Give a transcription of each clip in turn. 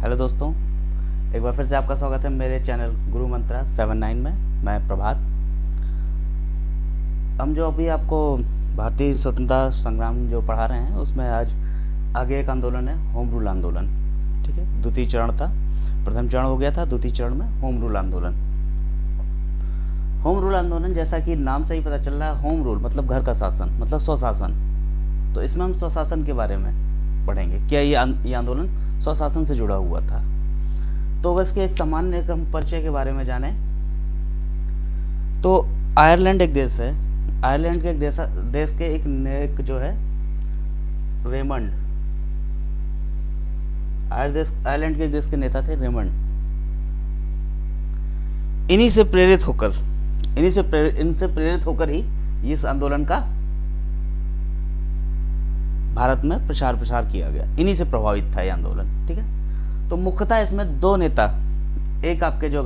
Hello दोस्तों, एक बार फिर से आपका स्वागत है मेरे चैनल गुरु मंत्रा 79 में। मैं प्रभात। हम जो अभी आपको भारतीय स्वतंत्रता संग्राम जो पढ़ा रहे हैं उसमें आज आगे एक आंदोलन है, होम रूल आंदोलन। ठीक है, द्वितीय चरण था, प्रथम चरण हो गया था, द्वितीय चरण में होम रूल आंदोलन। होम रूल आंदोलन जैसा कि नाम से ही पता चल रहा है, होम रूल मतलब घर का शासन, मतलब स्वशासन। तो इसमें हम स्वशासन के बारे में पढ़ेंगे। क्या ये आंदोलन स्वशासन से जुड़ा हुआ था? तो अगर इसके एक सामान्य एक हम परिचय के बारे में जाने तो आयरलैंड एक देश है। आयरलैंड के एक देश के एक जो है रेमंड। आयरलैंड के एक देश के नेता थे रेमंड। इन्हीं से प्रेरित होकर इनसे प्रेरित होकर ही इस आंदोलन का भारत में प्रसार प्रसार किया गया। इन्हीं से प्रभावित था ये आंदोलन। ठीक है, तो मुख्यतः इसमें दो नेता, एक आपके जो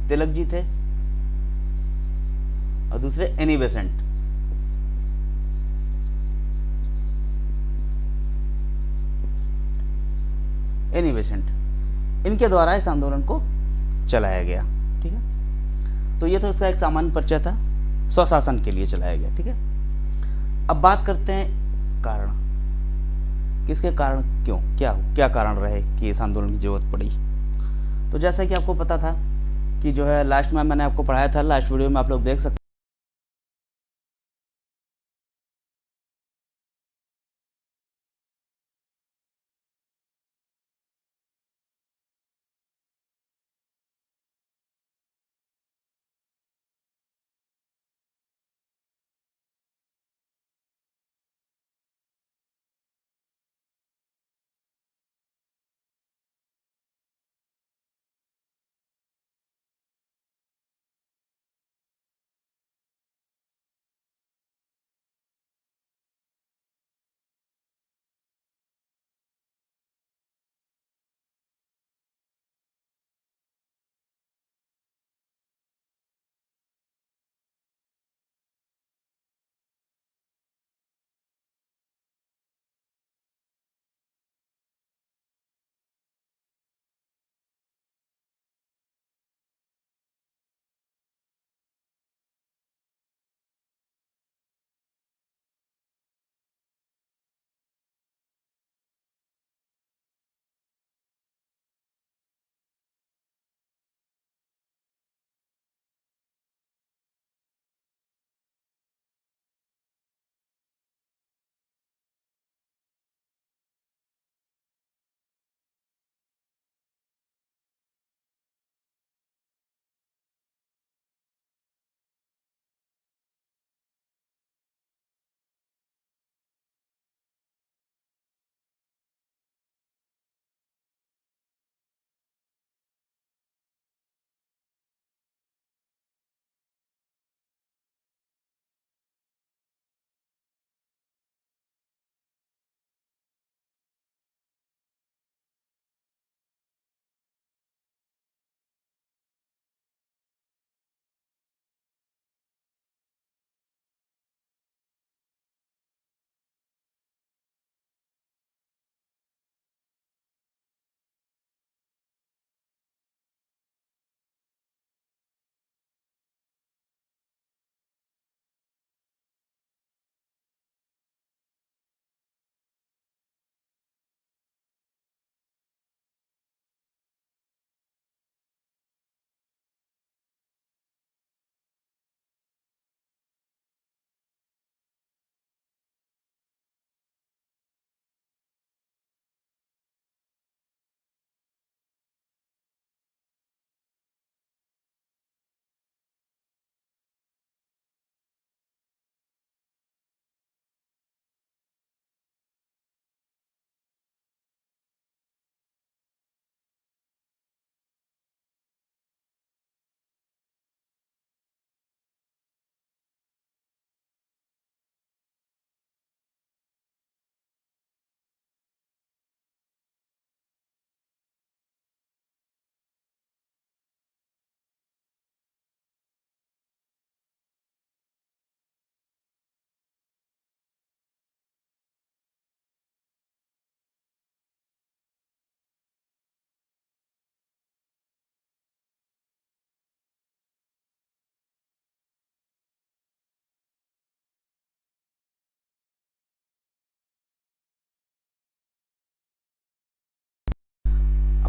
तिलक जी थे और दूसरे एनी बेसेंट। एनी बेसेंट इनके द्वारा इस आंदोलन को चलाया गया। ठीक है, तो ये तो इसका एक सामान्य परिचय था, स्वशासन के लिए चलाया गया। ठीक है, अब बात करते हैं कारण। किसके कारण, क्यों, क्या क्या कारण रहे कि इस आंदोलन की जरूरत पड़ी? तो जैसा कि आपको पता था कि जो है लास्ट में मैंने आपको पढ़ाया था, लास्ट वीडियो में आप लोग देख सकते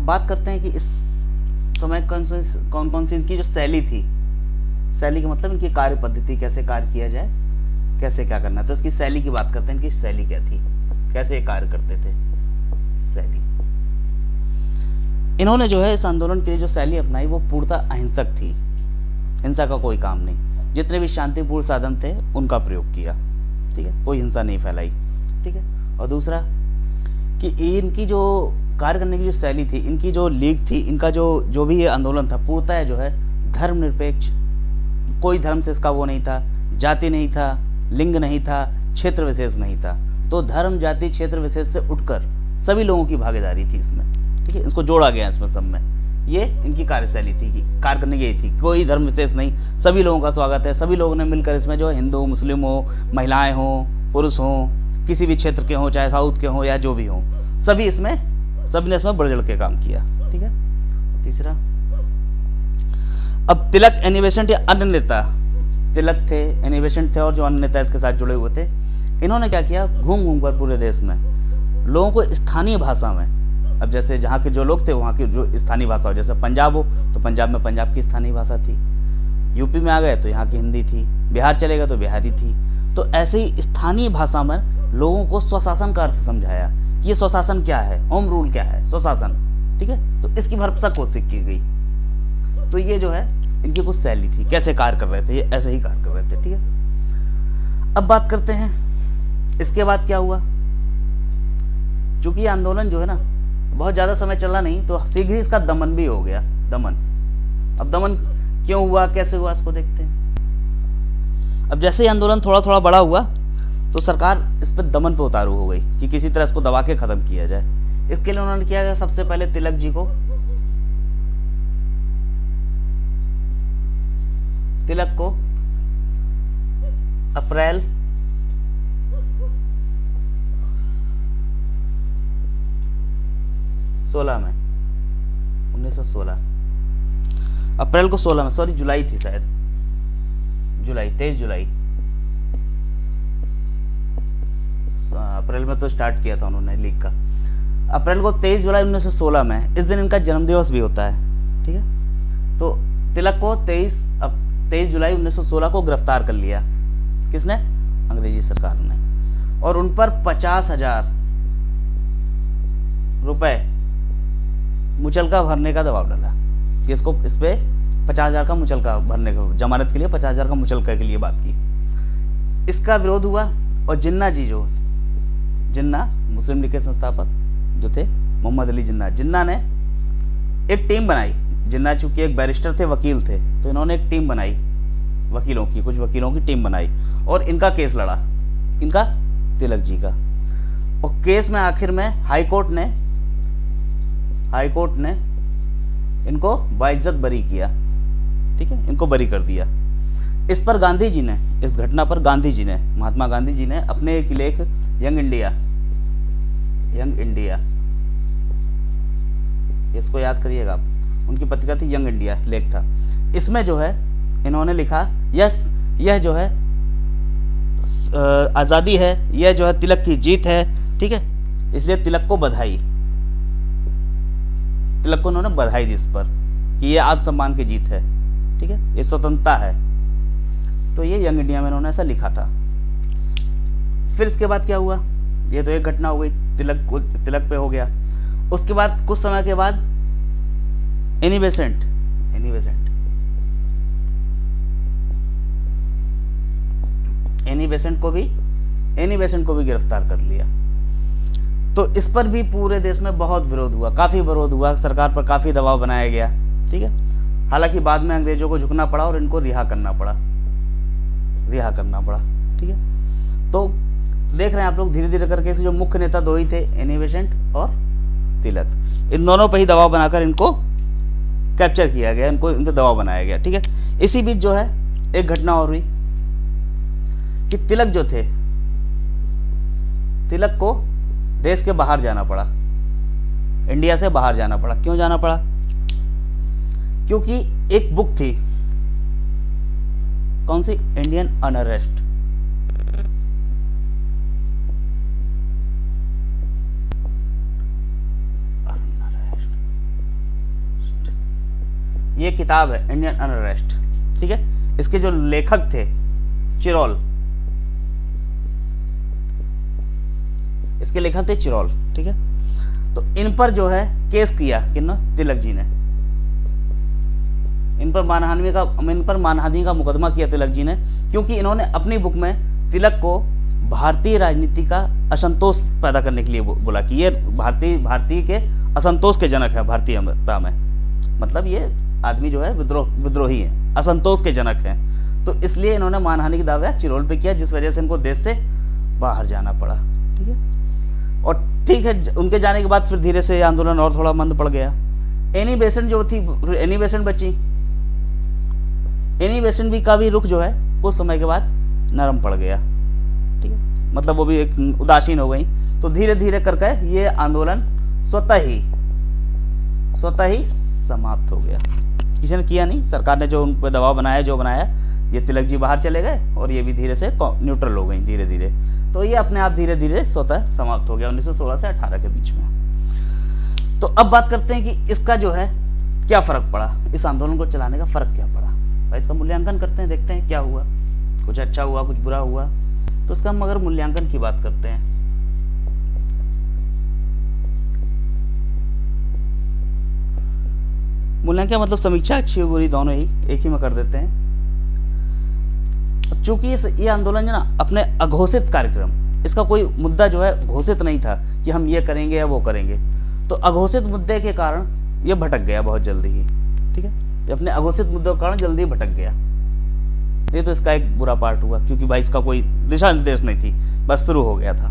अब बात करते हैं कि इस समय कौन कौन सी इनकी जो शैली थी, शैली का मतलब इनकी कार्य पद्धति, कैसे कार्य किया जाए, कैसे क्या करना है, तो इसकी शैली की बात करते हैं। इनकी शैली क्या थी, कैसे कार्य करते थे, शैली। इन्होंने जो है इस आंदोलन के लिए जो शैली अपनाई वो पूर्णतः अहिंसक थी, हिंसा का कोई काम नहीं। जितने भी शांतिपूर्ण साधन थे उनका प्रयोग किया, ठीक है, कोई हिंसा नहीं फैलाई, ठीक है। और दूसरा कि इनकी जो कार्य करने की जो शैली थी, इनकी जो लीग थी, इनका जो भी ये आंदोलन था पूर्णतः जो है धर्मनिरपेक्ष, कोई धर्म से इसका वो नहीं था, जाति नहीं था, लिंग नहीं था, क्षेत्र विशेष नहीं था। तो धर्म, जाति, क्षेत्र विशेष से उठकर सभी लोगों की भागीदारी थी इसमें, ठीक है, इसको जोड़ा गया इसमें सब में। ये इनकी कार्यशैली थी कि कार्य करने की यही थी, कोई धर्म विशेष नहीं, सभी लोगों का स्वागत है, सभी लोगों ने मिलकर इसमें जो हिंदू मुस्लिम हो, महिलाएं हों, पुरुष हों, किसी भी क्षेत्र के हों, चाहे साउथ के हों या जो भी हों, सभी ने इसमें बढ़ चढ़ के काम किया, ठीक है। तीसरा, अब तिलक, एनी बेसेंट या अन्य नेता, तिलक थे, एनी बेसेंट थे और जो अन्य नेता इसके साथ जुड़े हुए थे, इन्होंने क्या किया, घूम घूम कर पूरे देश में लोगों को स्थानीय भाषा में, अब जैसे जहाँ के जो लोग थे वहाँ की जो स्थानीय भाषा हो, जैसे पंजाब हो तो पंजाब में पंजाब की स्थानीय भाषा थी, यूपी में आ गए तो यहाँ की हिंदी थी, बिहार चले गए तो बिहारी थी। तो ऐसे ही स्थानीय भाषा में लोगों को स्वशासन का अर्थ समझाया, ये स्वशासन क्या है, होम रूल क्या है, स्वशासन, ठीक है। तो इसकी भरपूर कोशिश की गई। तो ये जो है इनकी कुछ शैली थी, कैसे कार्य कर रहे थे, ये ऐसे ही कार्य कर रहे थे, ठीक है। अब बात करते हैं इसके बाद क्या हुआ। चूंकि ये आंदोलन जो है ना बहुत ज्यादा समय चला नहीं, तो शीघ्र ही इसका दमन भी हो गया, दमन। अब दमन क्यों हुआ, कैसे हुआ, इसको देखते हैं। अब जैसे ही आंदोलन थोड़ा थोड़ा बड़ा हुआ तो सरकार इस पर दमन पे उतारू हो गई कि किसी तरह इसको दबा के खत्म किया जाए। इसके लिए उन्होंने किया गया, सबसे पहले तिलक जी को, अप्रैल 16 में 1916, अप्रैल को 16 में, सॉरी जुलाई थी शायद, जुलाई 23 जुलाई, अप्रैल में तो स्टार्ट किया था उन्होंने लीग का। अप्रैल को 23 जुलाई 1916 में, इस दिन इनका जन्मदिवस भी होता है, ठीक है। तो तिलक को 23 जुलाई 1916 को गिरफ्तार कर लिया, किसने, अंग्रेजी सरकार ने, और उन पर 50,000 रुपए मुचलका भरने का दबाव डाला कि इसको, इस पे 50,000 का मुचलका भरने का, जमानत के लिए 50,000 का मुचलका के लिए बात की। इसका विरोध हुआ और जिन्ना जी, जो जिन्ना मुस्लिम लीग के संस्थापक जो थे, मोहम्मद अली जिन्ना ने एक टीम बनाई। जिन्ना चूंकि एक बैरिस्टर थे, वकील थे, तो इन्होंने एक टीम बनाई वकीलों की, कुछ वकीलों की टीम बनाई और इनका केस लड़ा, इनका, तिलक जी का। और केस में आखिर में हाई कोर्ट ने इनको बाइज्जत बरी किया, ठीक है, इनको बरी कर दिया। इस पर गांधी जी ने, इस घटना पर गांधी जी ने, महात्मा गांधी जी ने अपने एक लेख यंग इंडिया, इसको याद करिएगा आप, उनकी पत्रिका थी यंग इंडिया, लेख था। इसमें जो है इन्होंने लिखा, यह जो है आज़ादी है, यह जो है तिलक की जीत है, ठीक है, इसलिए तिलक को उन्होंने बधाई दी इस पर कि ये आत्मसम्मान की जीत है, ठीक है, ये स्वतंत्रता है। तो ये यंग इंडिया में इन्होंने ऐसा लिखा था। फिर इसके बाद क्या हुआ, ये तो एक घटना हो गई, तिलक पे हो गया। उसके बाद कुछ समय के बाद एनी बेसेंट को भी गिरफ्तार कर लिया। तो इस पर भी पूरे देश में बहुत विरोध हुआ, काफी विरोध हुआ, सरकार पर काफी दबाव बनाया गया, ठीक है। हालांकि बाद में अंग्रेजों को झुकना पड़ा और इनको रिहा करना पड़ा, ठीक है। तो देख रहे हैं आप लोग, धीरे धीरे करके जो मुख्य नेता दो ही थे, एनी बेसेंट और तिलक, इन दोनों पर ही दबाव बनाकर इनको कैप्चर किया गया, इनको दबाव बनाया गया, ठीक है। इसी बीच जो है एक घटना और हुई कि तिलक जो थे, तिलक को देश के बाहर जाना पड़ा, इंडिया से बाहर जाना पड़ा। क्यों जाना पड़ा, क्योंकि एक बुक थी, कौन सी, इंडियन अनरेस्ट, ये किताब है इंडियन अनरेस्ट, ठीक है। इसके जो लेखक थे चिरोल, इसके लेखक थे चिरोल, ठीक है। तो इन पर जो है केस किया किन्हों, तिलक जी ने। इन पर मानहानि का मुकदमा किया तिलक जी ने, क्योंकि इन्होंने अपनी बुक में तिलक को भारतीय राजनीति का असंतोष पैदा करने के लिए बोला कि ये भारतीय के असंतोष के जनक है भारतीयता में, मतलब ये आदमी जो है विद्रोही है, असंतोष के जनक है। तो इसलिए इन्होंने मानहानि का दावा चिरोल पे किया, जिस वजह से इनको देश से बाहर जाना पड़ा, ठीक है। और ठीक है, उनके जाने के बाद फिर धीरे से आंदोलन और थोड़ा मंद पड़ गया। एनी बेसेंट जो थी, एनी बेसेंट बची, एनी बेसेंट भी का भी रुख जो है कुछ समय के बाद नरम पड़ गया, ठीक है, मतलब वो भी एक उदासीन हो गई। तो धीरे धीरे करके ये आंदोलन स्वतः ही समाप्त हो गया। किसी ने किया नहीं, सरकार ने जो उन पर दबाव बनाया, जो बनाया, ये तिलक जी बाहर चले गए और ये भी धीरे से न्यूट्रल हो गई धीरे धीरे। तो ये अपने आप धीरे धीरे स्वतः समाप्त हो गया 1916 से 18 के बीच में। तो अब बात करते हैं कि इसका जो है क्या फर्क पड़ा, इस आंदोलन को चलाने का फर्क क्या पड़ा। भाई इसका मूल्यांकन करते हैं, देखते हैं क्या हुआ, कुछ अच्छा हुआ, कुछ बुरा हुआ। तो इसका मगर मूल्यांकन की बात करते हैं। मूल्यांकन मतलब समीक्षा, अच्छी बुरी दोनों ही एक ही में कर देते हैं। चूंकि ये आंदोलन जो ना अपने अघोषित कार्यक्रम, इसका कोई मुद्दा जो है घोषित नहीं था कि हम ये करेंगे या वो करेंगे, तो अघोषित मुद्दे के कारण ये भटक गया बहुत जल्दी ही, ठीक है। अपने अघोषित मुद्दों के कारण जल्दी भटक गया। ये तो इसका एक बुरा पार्ट हुआ, क्योंकि भाई इसका कोई दिशा निर्देश नहीं थी, बस शुरू हो गया था।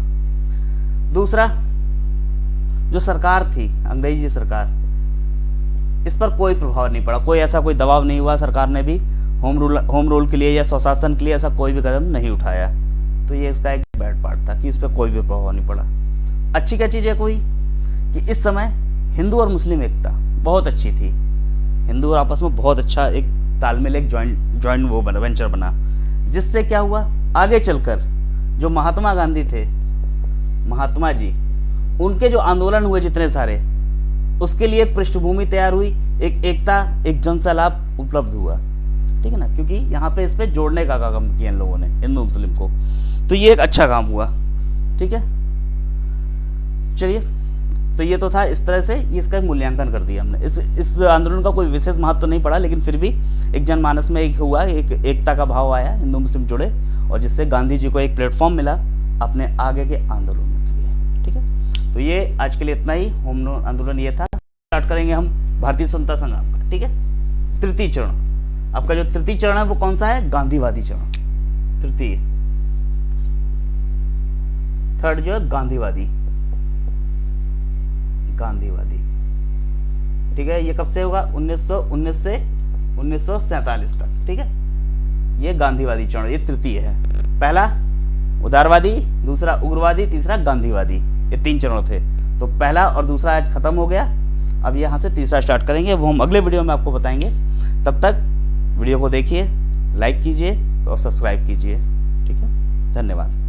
दूसरा, जो सरकार थी अंग्रेजी सरकार, इस पर कोई प्रभाव नहीं पड़ा, कोई ऐसा कोई दबाव नहीं हुआ, सरकार ने भी होम रूल के लिए या स्वशासन के लिए ऐसा कोई भी कदम नहीं उठाया। तो ये इसका एक बैड पार्ट था कि इस पर कोई भी प्रभाव नहीं पड़ा। अच्छी क्या चीज़ है कोई, कि इस समय हिंदू और मुस्लिम एकता बहुत अच्छी थी, हिंदू और आपस में बहुत अच्छा एक तालमेल, एक जॉइंट वो बना, वेंचर बना, जिससे क्या हुआ, आगे चलकर जो महात्मा गांधी थे, महात्मा जी, उनके जो आंदोलन हुए जितने सारे, उसके लिए एक पृष्ठभूमि तैयार हुई, एक एकता, एक जनसलाप उपलब्ध हुआ, ठीक है ना, क्योंकि यहाँ पे इस पे जोड़ने का काम किया इन लोगों ने, हिंदू मुस्लिम को। तो ये एक अच्छा काम हुआ, ठीक है। चलिए, तो ये तो था, इस तरह से ये इसका मूल्यांकन कर दिया हमने। इस आंदोलन का कोई विशेष महत्व तो नहीं पड़ा, लेकिन फिर भी एक जनमानस में एक हुआ, एक एकता का भाव आया, हिंदू मुस्लिम जुड़े, और जिससे गांधी जी को एक प्लेटफॉर्म मिला अपने आगे के आंदोलनों के लिए, ठीक है। तो ये आज के लिए इतना ही, होम आंदोलन ये था। स्टार्ट करेंगे हम भारतीय स्वतंत्रता संग्राम का, ठीक है। तृतीय चरण, आपका जो तृतीय चरण है वो कौन सा है, गांधीवादी चरण, तृतीय। थर्ड जो है गांधीवादी, ठीक है। ये कब से होगा, 1919 से 1947 तक, ठीक है। ये गांधीवादी चरण, ये तृतीय है। पहला उदारवादी, दूसरा उग्रवादी, तीसरा गांधीवादी, ये 3 चरण थे। तो पहला और दूसरा आज खत्म हो गया, अब यहाँ से तीसरा स्टार्ट करेंगे, वो हम अगले वीडियो में आपको बताएंगे। तब तक वीडियो को देखिए, लाइक कीजिए और सब्सक्राइब कीजिए, ठीक है। धन्यवाद।